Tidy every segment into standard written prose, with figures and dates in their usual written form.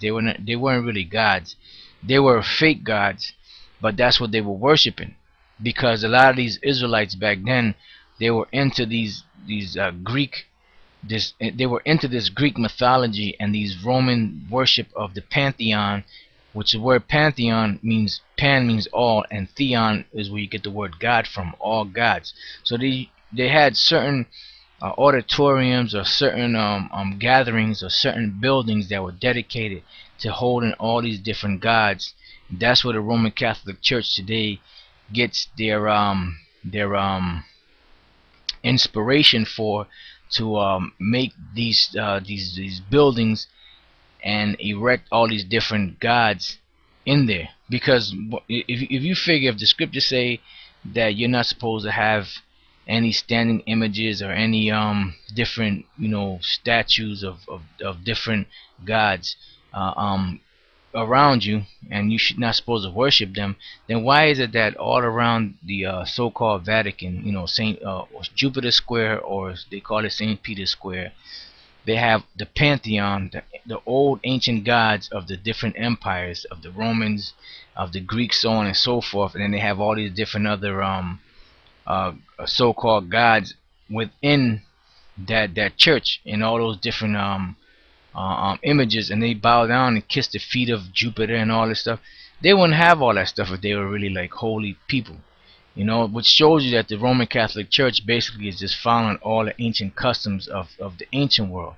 They weren't really gods. They were fake gods, but that's what they were worshiping. Because a lot of these Israelites back then, they were into these Greek this they were into this Greek mythology and these Roman worship of the pantheon, which the word pantheon means, pan means all, and theon is where you get the word God from, all gods. So they had certain auditoriums or certain gatherings or certain buildings that were dedicated to holding all these different gods. That's where the Roman Catholic Church today gets their inspiration for, to make these buildings and erect all these different gods in there. Because if you figure, if the scriptures say that you're not supposed to have any standing images or any different statues of different gods around you, and you should not supposed to worship them, then why is it that all around the so-called Vatican, Saint Jupiter Square, or they call it Saint Peter's Square, they have the pantheon, the old ancient gods of the different empires, of the Romans, of the Greeks, so on and so forth, and then they have all these different other so-called gods within that church, and all those different images, and they bow down and kiss the feet of Jupiter and all this stuff. They wouldn't have all that stuff if they were really like holy people, which shows you that the Roman Catholic Church basically is just following all the ancient customs of the ancient world.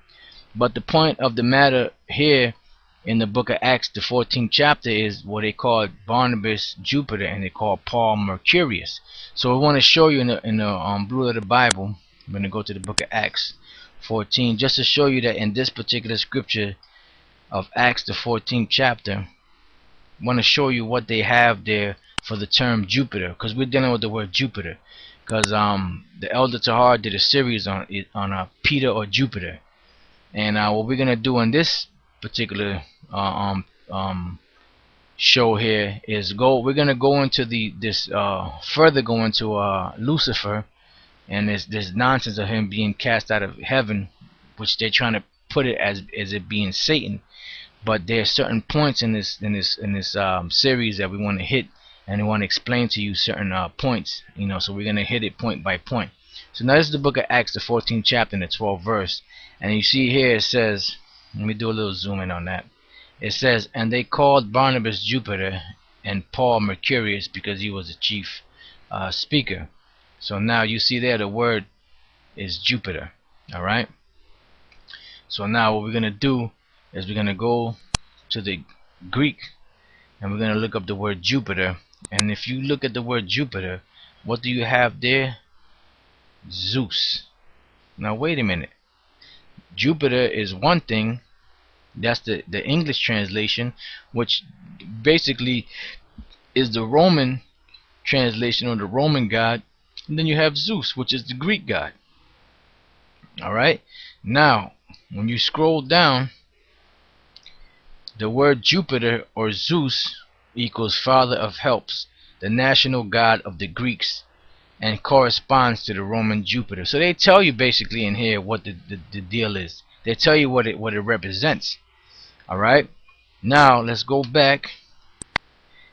But the point of the matter here in the book of Acts, the 14th chapter, is what they call Barnabas Jupiter, and they call Paul Mercurius. So I want to show you in the blue of the Bible. I'm going to go to the book of Acts 14, just to show you that in this particular scripture of Acts, the 14th chapter, I want to show you what they have there for the term Jupiter, because we're dealing with the word Jupiter, because the Elder Tahar did a series on it, on Peter or Jupiter. And what we're gonna do in this particular show here is we're gonna go into further go into Lucifer, and this nonsense of him being cast out of heaven, which they're trying to put it as it being Satan. But there are certain points in this series that we want to hit, and we want to explain to you certain points, so we're going to hit it point by point. So now this is the book of Acts, the 14th chapter and the 12th verse, and you see here it says, let me do a little zoom in on that. It says, and they called Barnabas Jupiter and Paul Mercurius, because he was the chief speaker. So now you see there the word is Jupiter. Alright, so now what we're going to do is we're going to go to the Greek, and we're going to look up the word Jupiter. And if you look at the word Jupiter, what do you have there? Zeus. Now wait a minute. Jupiter is one thing. That's the English translation, which basically is the Roman translation, or the Roman god. And then you have Zeus, which is the Greek god. Alright, now when you scroll down, the word Jupiter or Zeus equals father of helps, the national god of the Greeks, and corresponds to the Roman Jupiter. So they tell you basically in here what the deal is. They tell you what it represents. Alright, now let's go back,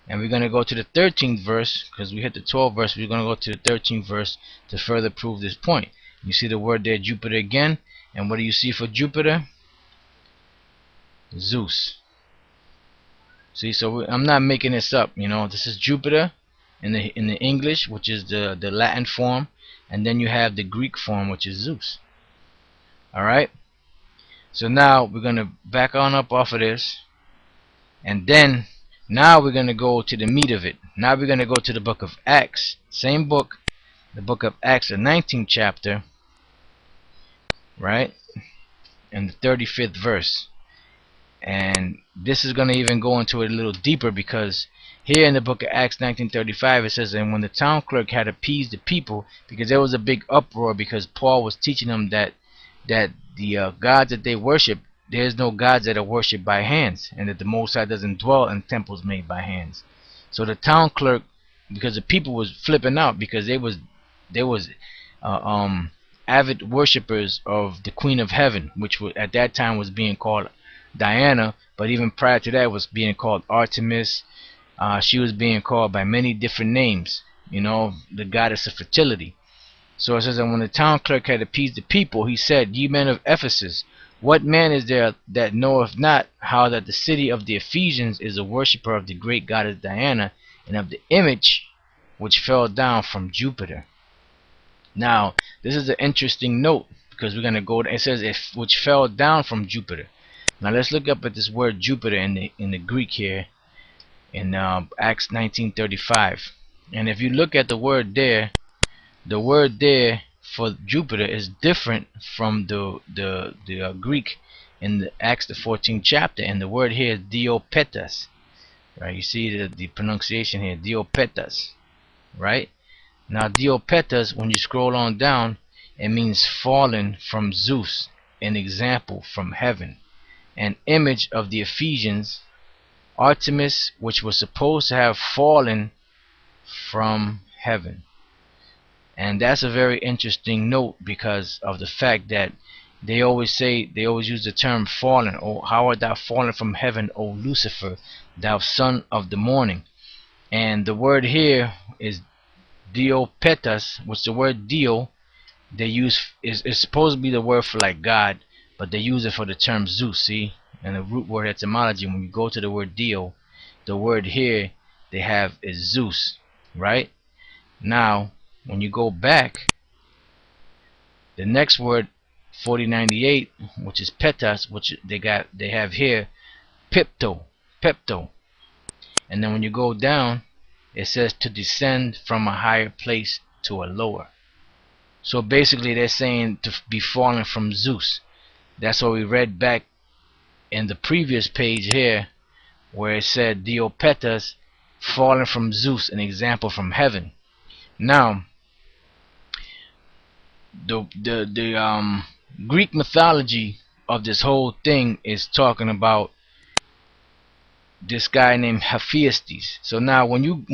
and we're going to go to the 13th verse, because we hit the 12th verse. We're going to go to the 13th verse to further prove this point. You see the word there, Jupiter, again, and what do you see for Jupiter? Zeus. See, so I'm not making this up. This is Jupiter in the English, which is the Latin form, and then you have the Greek form, which is Zeus. Alright, so now we're going to back on up off of this, and then now we're going to go to the meat of it. Now we're going to go to the book of Acts, same book, the book of Acts, the 19th chapter, right, and the 35th verse. And this is going to even go into it a little deeper, because here in the book of Acts 19:35 it says, and when the town clerk had appeased the people, because there was a big uproar, because Paul was teaching them that the gods that they worship, there's no gods that are worshipped by hands, and that the Most High doesn't dwell in temples made by hands. So the town clerk, because the people was flipping out, because they was avid worshippers of the Queen of Heaven, which at that time was being called Diana, but even prior to that was being called Artemis. She was being called by many different names, the goddess of fertility. So it says that when the town clerk had appeased the people, he said, Ye men of Ephesus, what man is there that knoweth not how that the city of the Ephesians is a worshipper of the great goddess Diana, and of the image which fell down from Jupiter? Now, this is an interesting note, because we're going to go, it says, if which fell down from Jupiter. Now let's look up at this word Jupiter in the Greek here, in Acts 19:35. And if you look at the word there for Jupiter is different from the Greek in the Acts the 14th chapter, and the word here is Diopetas, right? You see the pronunciation here, Diopetas, right? Now Diopetas, when you scroll on down, it means fallen from Zeus, an example from heaven, an image of the Ephesians, Artemis, which was supposed to have fallen from heaven. And that's a very interesting note, because of the fact that they always use the term fallen. Oh, how art thou fallen from heaven, O Lucifer, thou son of the morning? And the word here is Diopetas, which the word Dio they use is supposed to be the word for like God, but they use it for the term Zeus. See, and the root word etymology, when you go to the word Dio, the word here they have is Zeus, right? Now when you go back, the next word 4098, which is Petas, which they have here pepto, and then when you go down, it says to descend from a higher place to a lower. So basically they're saying to be fallen from Zeus. That's what we read back in the previous page here, where it said Diopetas, fallen from Zeus, an example from heaven. Now the Greek mythology of this whole thing is talking about this guy named Hephaestus. So now when you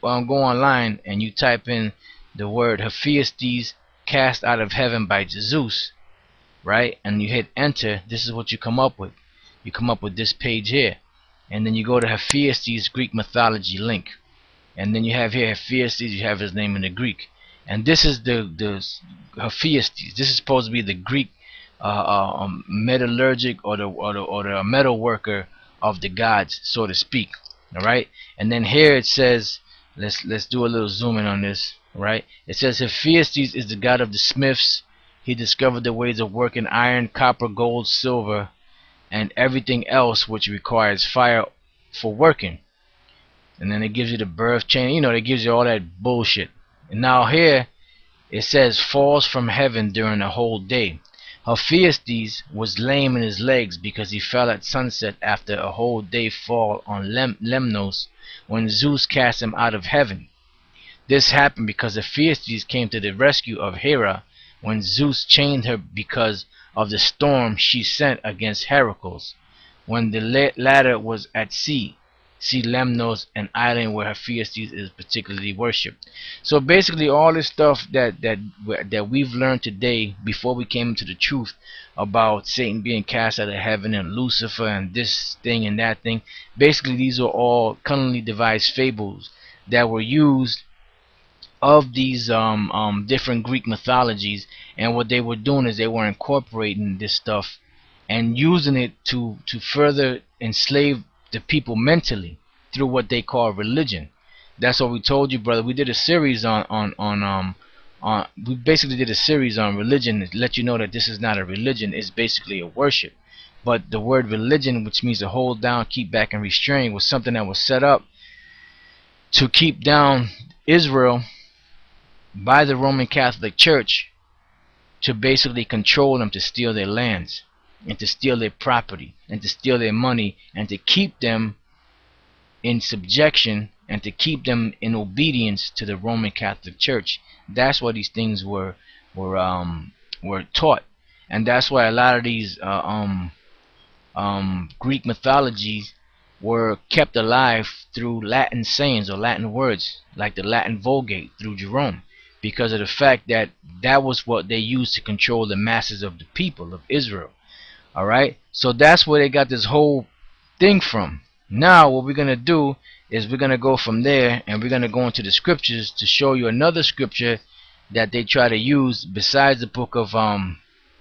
go online and you type in the word Hephaestus cast out of heaven by Zeus, right, and you hit enter, this is what you come up with. You come up with this page here, and then you go to Hephaestus Greek mythology link, and then you have here Hephaestus, you have his name in the Greek, and this is the Hephaestus. This is supposed to be the Greek metallurgic or the metal worker of the gods, so to speak. All right, and then here it says, let's do a little zoom in on this. Right, it says Hephaestus is the god of the smiths. He discovered the ways of working iron, copper, gold, silver, and everything else which requires fire for working. And then it gives you the birth chain, it gives you all that bullshit. And now here it says falls from heaven during the whole day. Hephaestus was lame in his legs because he fell at sunset after a whole day fall on Lemnos, when Zeus cast him out of heaven. This happened because Hephaestus came to the rescue of Hera when Zeus chained her because of the storm she sent against Heracles, when the latter was at sea. See Lemnos, an island where Hephaestus is particularly worshipped. So basically all this stuff that we've learned today, before we came into the truth about Satan being cast out of heaven and Lucifer and this thing and that thing, basically these are all cunningly devised fables that were used of these different Greek mythologies. And what they were doing is they were incorporating this stuff and using it to further enslave the people mentally through what they call religion. That's what we told you, brother. We did a series we basically did a series on religion to let you know that this is not a religion, it's basically a worship. But the word religion, which means to hold down, keep back, and restrain, was something that was set up to keep down Israel by the Roman Catholic Church, to basically control them, to steal their lands and to steal their property and to steal their money and to keep them in subjection and to keep them in obedience to the Roman Catholic Church. That's why these things were taught, and that's why a lot of these Greek mythologies were kept alive through Latin sayings or Latin words, like the Latin Vulgate through Jerome, because of the fact that that was what they used to control the masses of the people of Israel. Alright, so that's where they got this whole thing from. Now what we're gonna do is we're gonna go from there, and we're gonna go into the scriptures to show you another scripture that they try to use besides the book of